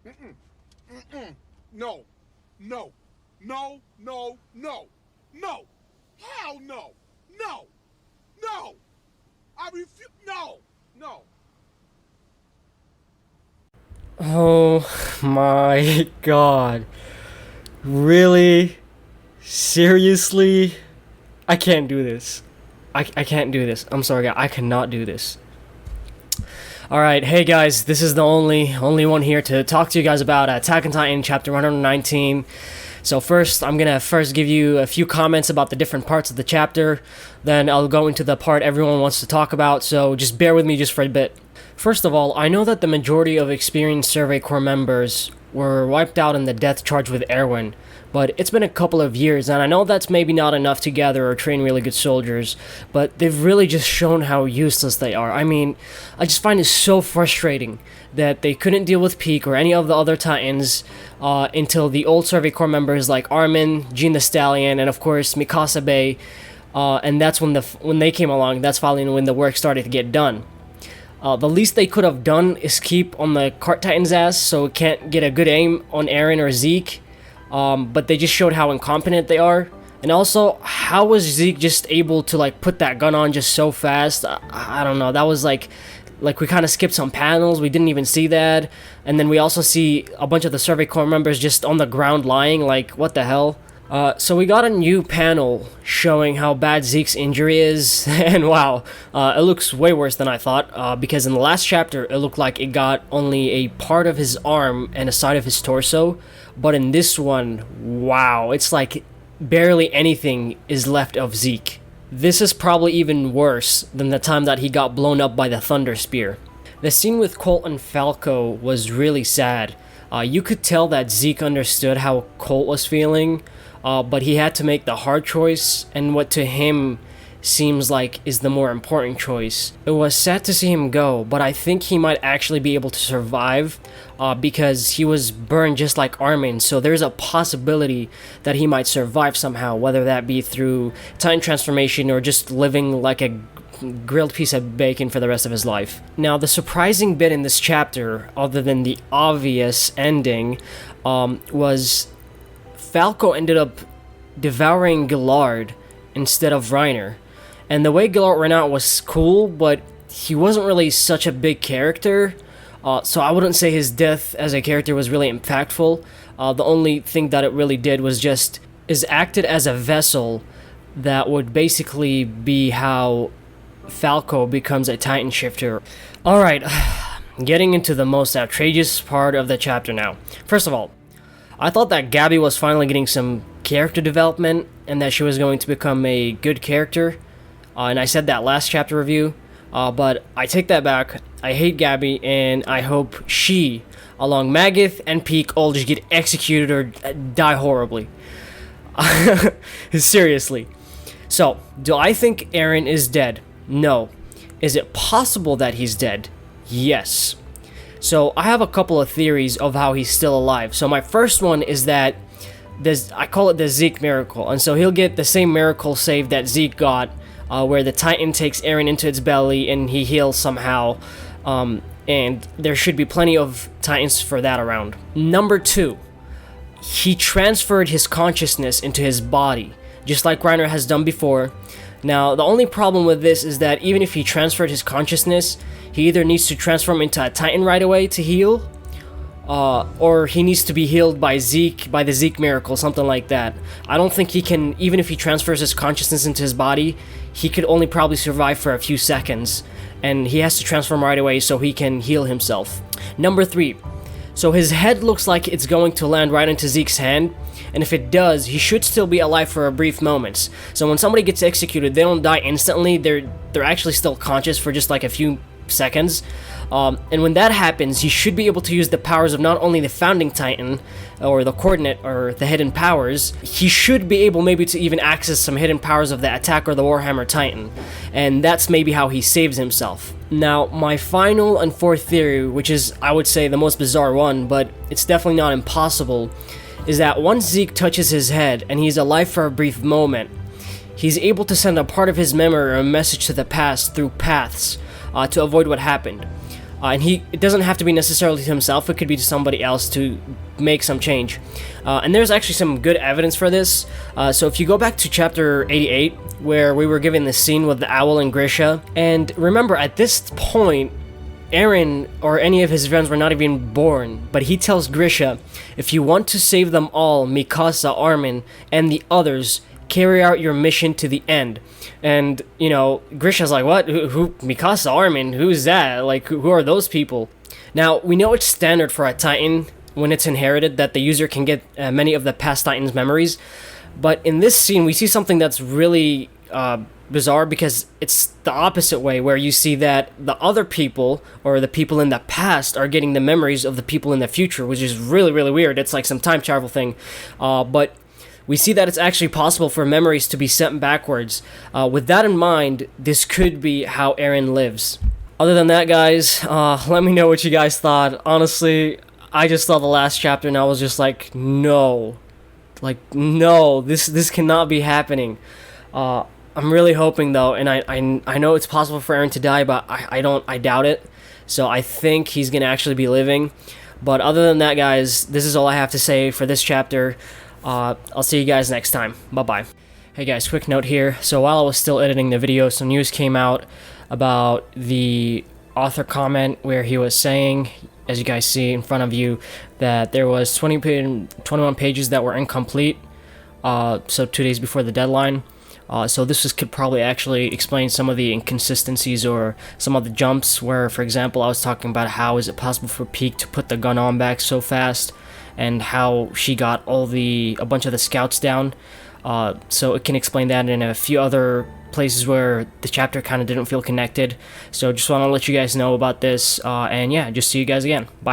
Mm-mm. Mm-mm. No. No. No. No. No. No. Hell no. No. No. I refuse. No. No. Oh my god. Really? Seriously? I can't do this. I can't do this. I'm sorry, I cannot do this. Alright, hey guys, this is the only one here to talk to you guys about Attack on Titan chapter 119. So first, I'm gonna give you a few comments about the different parts of the chapter, then I'll go into the part everyone wants to talk about, so just bear with me just for a bit. First of all, I know that the majority of experienced Survey Corps members were wiped out in the death charge with Erwin, but it's been a couple of years, and I know that's maybe not enough to gather or train really good soldiers, but they've really just shown how useless they are. I mean, I just find it so frustrating that they couldn't deal with Peak or any of the other Titans until the old Survey Corps members like Armin, Gene the Stallion, and of course Mikasa Bay, and that's when they came along. That's finally when the work started to get done. The least they could have done is keep on the Cart Titan's ass so it can't get a good aim on Eren or Zeke, but they just showed how incompetent they are. And also, how was Zeke just able to like put that gun on just so fast? I don't know, that was like we kind of skipped some panels, we didn't even see that. And then we also see a bunch of the Survey Corps members just on the ground lying, like what the hell? So we got a new panel showing how bad Zeke's injury is, and wow, it looks way worse than I thought, because in the last chapter it looked like it got only a part of his arm and a side of his torso, but in this one, wow, it's like barely anything is left of Zeke. This is probably even worse than the time that he got blown up by the Thunder Spear. The scene with Colt and Falco was really sad. You could tell that Zeke understood how Colt was feeling, but he had to make the hard choice, and what to him seems like is the more important choice. It was sad to see him go, but I think he might actually be able to survive because he was burned just like Armin, so there's a possibility that he might survive somehow, whether that be through Titan transformation or just living like a grilled piece of bacon for the rest of his life. Now, the surprising bit in this chapter, other than the obvious ending, was Falco ended up devouring Gillard instead of Reiner. And the way Gillard ran out was cool, but he wasn't really such a big character, so I wouldn't say his death as a character was really impactful. The only thing that it really did was just is acted as a vessel that would basically be how Falco becomes a Titan shifter. Alright, getting into the most outrageous part of the chapter now. First of all, I thought that Gabi was finally getting some character development and that she was going to become a good character. And I said that last chapter review, but I take that back. I hate Gabi, and I hope she, along Magath and Peak, all just get executed or die horribly. Seriously. So, do I think Eren is dead? No. Is it possible that he's dead? Yes. So I have a couple of theories of how he's still alive. So my first one is that I call it the Zeke miracle, and so he'll get the same miracle save that Zeke got, where the Titan takes Eren into its belly and he heals somehow, and there should be plenty of Titans for that around. Number 2, he transferred his consciousness into his body, just like Reiner has done before. Now, the only problem with this is that even if he transferred his consciousness, he either needs to transform into a Titan right away to heal, or he needs to be healed by the Zeke miracle, something like that. I don't think he can, even if he transfers his consciousness into his body, he could only probably survive for a few seconds, and he has to transform right away so he can heal himself. Number 3, so his head looks like it's going to land right into Zeke's hand, and if it does, he should still be alive for a brief moment. So when somebody gets executed, they don't die instantly, they're actually still conscious for just like a few seconds. And when that happens, he should be able to use the powers of not only the Founding Titan, or the Coordinate, or the hidden powers, he should be able maybe to even access some hidden powers of the Attack or the Warhammer Titan. And that's maybe how he saves himself. Now, my final and fourth theory, which is, I would say, the most bizarre one, but it's definitely not impossible, is that once Zeke touches his head and he's alive for a brief moment, he's able to send a part of his memory or a message to the past through paths to avoid what happened. And it doesn't have to be necessarily to himself, it could be to somebody else to make some change. And there's actually some good evidence for this. So if you go back to chapter 88, where we were given the scene with the owl and Grisha, and remember at this point, Eren or any of his friends were not even born, but he tells Grisha, if you want to save them all, Mikasa, Armin, and the others, carry out your mission to the end. And, you know, Grisha's like, what? Who Mikasa, Armin? Who's that? Like, who are those people? Now, we know it's standard for a Titan, when it's inherited, that the user can get many of the past Titan's memories. But in this scene, we see something that's really bizarre, because it's the opposite way, where you see that the other people, or the people in the past, are getting the memories of the people in the future, which is really, really weird. It's like some time travel thing. But we see that it's actually possible for memories to be sent backwards. With that in mind, this could be how Eren lives. Other than that, guys, let me know what you guys thought. Honestly, I just saw the last chapter and I was just like, no. Like, no, this cannot be happening. I'm really hoping though, and I know it's possible for Eren to die, but I doubt it. So I think he's gonna actually be living. But other than that, guys, this is all I have to say for this chapter. I'll see you guys next time. Bye-bye. Hey guys, quick note here. So while I was still editing the video, some news came out about the author comment where he was saying, as you guys see in front of you, that there was 21 pages that were incomplete, so 2 days before the deadline. So this could probably actually explain some of the inconsistencies or some of the jumps where, for example, I was talking about how is it possible for Peak to put the gun on back so fast, and how she got a bunch of the scouts down. So it can explain that, in a few other places where the chapter kind of didn't feel connected. So just want to let you guys know about this, and yeah, just see you guys again. Bye.